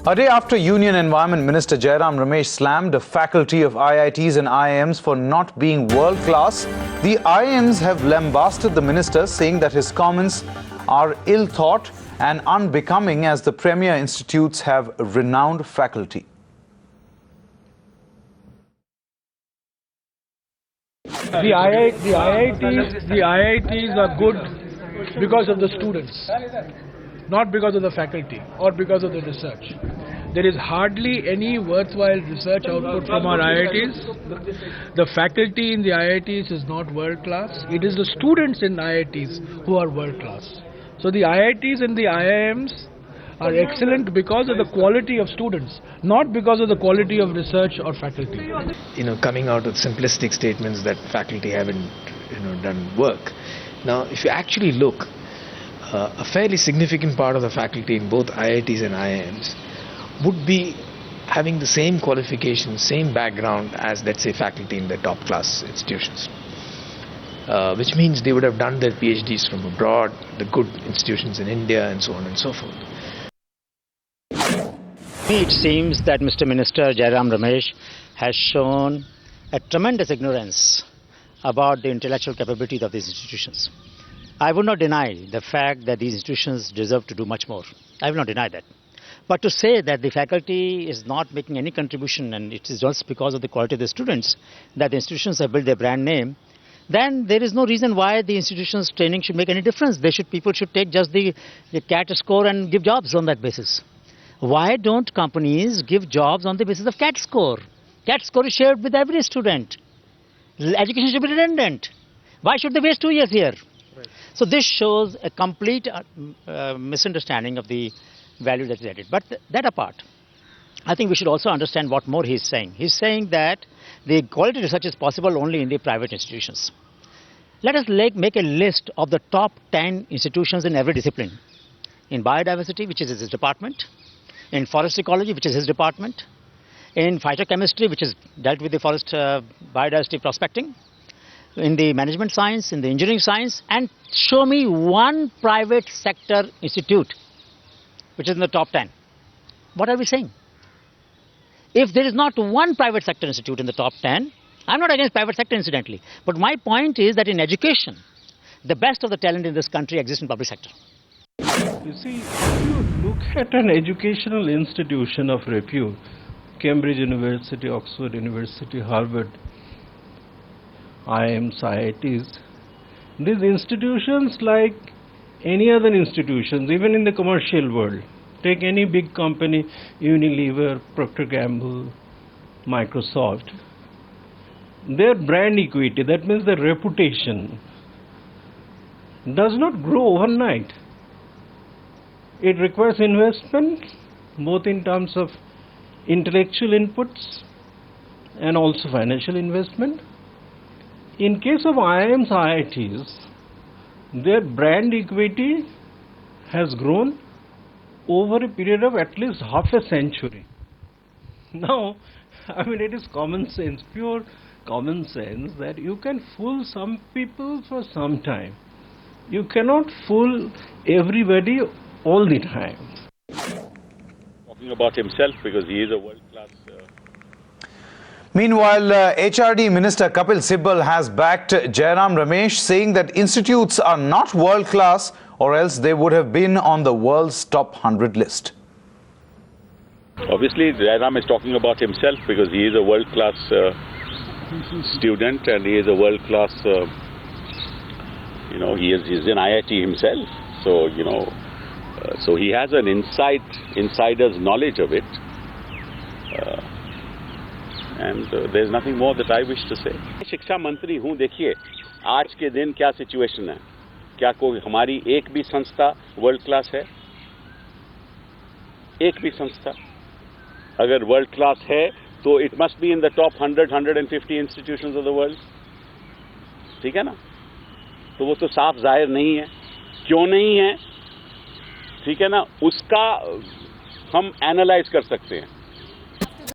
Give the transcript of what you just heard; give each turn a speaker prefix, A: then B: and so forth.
A: A day after Union Environment Minister Jairam Ramesh slammed a faculty of IITs and IIMs for not being world-class, the IIMs have lambasted the minister, saying that his comments are ill-thought and unbecoming as the premier institutes have renowned faculty.
B: The IITs are good because of the students, not because of the faculty or because of the research. There is hardly any worthwhile research output from our IITs. The faculty in the IITs is not world class. It is the students in IITs who are world class. So the IITs and the IIMs are excellent because of the quality of students, not because of the quality of research or faculty.
C: Coming out with simplistic statements that faculty haven't, done work. Now, if you actually look, a fairly significant part of the faculty in both IITs and IIMs would be having the same qualification, same background as, let's say, faculty in the top class institutions. Which means they would have done their PhDs from abroad, the good institutions in India, and so on and so forth.
D: It seems that Mr. Minister Jairam Ramesh has shown a tremendous ignorance about the intellectual capabilities of these institutions. I would not deny the fact that these institutions deserve to do much more. I will not deny that. But to say that the faculty is not making any contribution and it is just because of the quality of the students that the institutions have built their brand name, then there is no reason why the institution's training should make any difference. People should take just the CAT score and give jobs on that basis. Why don't companies give jobs on the basis of CAT score? CAT score is shared with every student. Education should be redundant. Why should they waste 2 years here? Right. So this shows a complete misunderstanding of the value that is added. But that apart, I think we should also understand what more he is saying. He is saying that the quality research is possible only in the private institutions. Let us make a list of the top 10 institutions in every discipline. In biodiversity, which is his department. In forest ecology, which is his department. In phytochemistry, which is dealt with the forest biodiversity prospecting. In the management science, in the engineering science, and show me one private sector institute which is in the top 10. What are we saying? If there is not one private sector institute in the top 10, I'm not against private sector incidentally, but my point is that in education, the best of the talent in this country exists in public sector.
B: You see, if you look at an educational institution of repute, Cambridge University, Oxford University, Harvard, IIMs, IITs, these institutions, like any other institutions, even in the commercial world, take any big company, Unilever, Procter & Gamble, Microsoft, their brand equity, that means their reputation, does not grow overnight. It requires investment, both in terms of intellectual inputs and also financial investment. In case of IIMs, IITs, their brand equity has grown over a period of at least half a century. Now, it is common sense, pure common sense, that you can fool some people for some time. You cannot fool everybody all the time.
E: Talking about himself because he is a world-class...
A: Meanwhile, HRD Minister Kapil Sibal has backed Jairam Ramesh, saying that institutes are not world-class or else they would have been on the world's top 100 list.
E: Obviously, Jairam is talking about himself because he is a world-class student and he is a world-class, he is an IIT himself. So, so he has an insider's knowledge of it. And there is nothing more that I wish to say. शिक्षा मंत्री हूँ, देखिए आज के दिन क्या situation है, क्या कोई हमारी एक भी संस्था वर्ल्ड क्लास है? एक भी संस्था अगर वर्ल्ड क्लास है तो it must be in the top 100-150 institutions of the world. ठीक है ना? तो वो तो साफ जाहिर नहीं है. क्यों नहीं है? ठीक है ना? उसका हम एनालाइज कर सकते हैं.